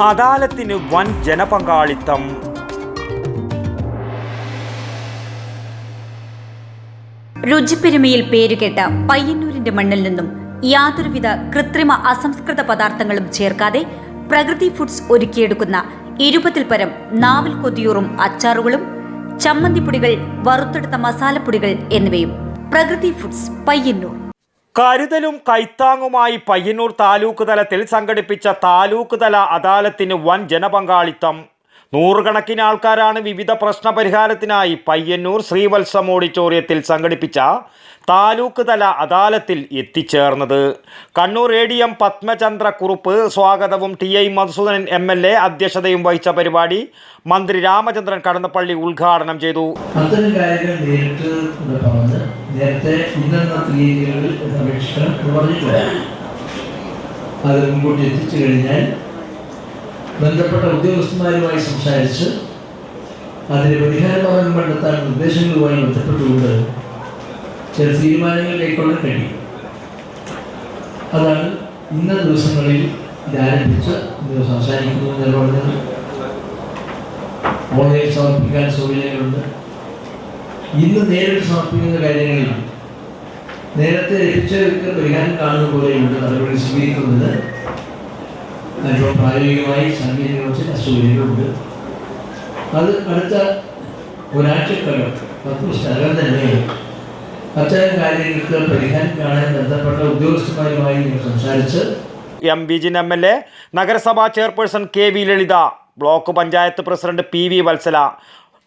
അദാലത്തിന് വൻ ജനപങ്കാളിത്തം. രുചിപ്പെരുമയിൽ പേരുകേട്ട പയ്യന്നൂരിന്റെ മണ്ണിൽ നിന്നും യാതൊരുവിധ കൃത്രിമ അസംസ്കൃത പദാർത്ഥങ്ങളും ചേർക്കാതെ പ്രകൃതി ഫുഡ്സ് ഒരുക്കിയെടുക്കുന്ന 20-ൽ പരം നാവിൽ കൊതിയൂറും അച്ചാറുകളും ചമ്മന്തിപ്പൊടികൾ, വറുത്തെടുത്ത മസാലപ്പൊടികൾ എന്നിവയും. പ്രകൃതി ഫുഡ്സ്, പയ്യന്നൂർ. കരുതലും കൈത്താങ്ങുമായി പയ്യന്നൂർ താലൂക്ക് തലത്തിൽ സംഘടിപ്പിച്ച താലൂക്ക് തല അദാലത്തിന് വൻ ജനപങ്കാളിത്തം. നൂറുകണക്കിന് ആൾക്കാരാണ് വിവിധ പ്രശ്നപരിഹാരത്തിനായി പയ്യന്നൂർ ശ്രീവത്സം ഓഡിറ്റോറിയത്തിൽ സംഘടിപ്പിച്ച താലൂക്ക് തല അദാലത്തിൽ എത്തിച്ചേർന്നത്. കണ്ണൂർ ADM പത്മചന്ദ്ര കുറുപ്പ് സ്വാഗതവും TI മധുസൂദനൻ MLA അധ്യക്ഷതയും വഹിച്ച പരിപാടി മന്ത്രി രാമചന്ദ്രൻ കടന്നപ്പള്ളി ഉദ്ഘാടനം ചെയ്തു. അത്തരം കാര്യങ്ങൾ നേരത്തെ അത് മുൻകൂട്ടി എത്തിച്ചു കഴിഞ്ഞാൽ ബന്ധപ്പെട്ട ഉദ്യോഗസ്ഥന്മാരുമായി സംസാരിച്ച് അതിന് പരിഹാരമാർഗം കണ്ടെത്താൻ നിർദ്ദേശങ്ങളുമായി ബന്ധപ്പെട്ടുകൊണ്ട് ചില തീരുമാനങ്ങൾ കൈക്കൊള്ളാൻ കഴിയും. അതാണ് ഇന്ന ദിവസങ്ങളിൽ ഇതാരംഭിച്ച് ദിവസം അവസാനിക്കുന്നു എന്ന് പറഞ്ഞത്. ഓൺലൈൻ സമർപ്പിക്കാൻ സൗകര്യങ്ങളുണ്ട്. ഇന്ന് നേരിട്ട് സമർപ്പിക്കുന്ന കാര്യങ്ങളിൽ നേരത്തെ ലഭിച്ചവർക്ക് പരിഹാരം കാണുന്ന പോലെയുണ്ട് നടപടി സ്വീകരിക്കുന്നത്. അതിപ്പോൾ പ്രായോഗികമായി സാങ്കേതികമായി അസൗകര്യങ്ങളുണ്ട്. അത് അടുത്ത ഒരാഴ്ചക്കകം 10 ദിവസത്തിനകം തന്നെ അത്തരം കാര്യങ്ങൾക്ക് പരിഹാരം കാണാൻ ബന്ധപ്പെട്ട ഉദ്യോഗസ്ഥന്മാരുമായി സംസാരിച്ച് ബിജിൻ MLA, നഗരസഭാ chairperson KV Lalitha, block panchayat president PV Valsala,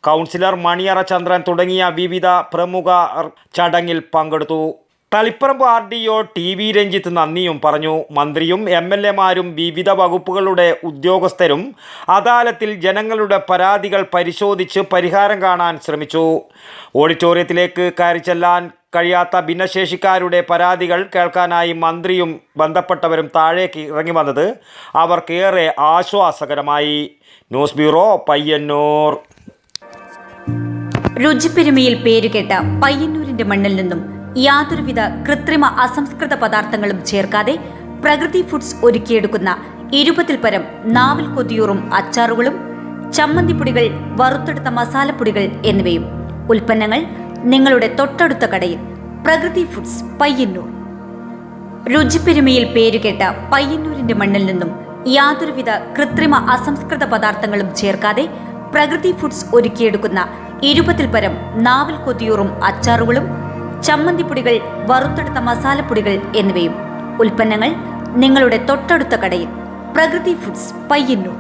councillor Maniyara Chandran തുടങ്ങിയ വിവിധ പ്രമുഖർ ചടങ്ങിൽ പങ്കെടുത്തു. തളിപ്പറമ്പ് RDO TV രഞ്ജിത്ത് നന്ദിയും പറഞ്ഞു. മന്ത്രിയും MLA മാരും വിവിധ വകുപ്പുകളുടെ ഉദ്യോഗസ്ഥരും അദാലത്തിൽ ജനങ്ങളുടെ പരാതികൾ പരിശോധിച്ച് പരിഹാരം കാണാൻ ശ്രമിച്ചു. ഓഡിറ്റോറിയത്തിലേക്ക് കയറി ചെല്ലാൻ കഴിയാത്ത ഭിന്നശേഷിക്കാരുടെ പരാതികൾ കേൾക്കാനായി മന്ത്രിയും ബന്ധപ്പെട്ടവരും താഴേക്ക് ഇറങ്ങി വന്നത് അവർക്കേറെ ആശ്വാസകരമായി. News bureau, Payyannur. രുചിപ്പെരുമയിൽ പേരുകേട്ട പയ്യന്നൂരിന്റെ മണ്ണിൽ നിന്നും യാതൊരുവിധ കൃത്രിമ അസംസ്കൃത പദാർത്ഥങ്ങളും ചേർക്കാതെ പ്രകൃതി ഫുഡ്സ് ഒരുക്കിയെടുക്കുന്ന 20-ൽ പരം നാവിൽ കൊതിയൂറും അച്ചാറുകളും ചമ്മന്തിപ്പൊടികൾ, വറുത്തെടുത്ത മസാലപ്പൊടികൾ എന്നിവയും. ഉൽപ്പന്നങ്ങൾ നിങ്ങളുടെ തൊട്ടടുത്ത കടയിൽ. പ്രകൃതി ഫുഡ്സ്, പയ്യന്നൂർ. രുചിപ്പെരുമയിൽ പേരുകേട്ട പയ്യന്നൂരിന്റെ മണ്ണിൽ നിന്നും യാതൊരുവിധ കൃത്രിമ അസംസ്കൃത പദാർത്ഥങ്ങളും ചേർക്കാതെ പ്രകൃതി ഫുഡ്സ് ഒരുക്കിയെടുക്കുന്ന 20-ൽ പരം നാവിൽ കൊതിയൂറും അച്ചാറുകളും ചമ്മന്തിപ്പൊടികൾ, വറുത്തെടുത്ത മസാലപ്പൊടികൾ എന്നിവയും. ഉൽപ്പന്നങ്ങൾ നിങ്ങളുടെ തൊട്ടടുത്ത കടയിൽ. പ്രകൃതി ഫുഡ്സ്, പയ്യന്നൂർ.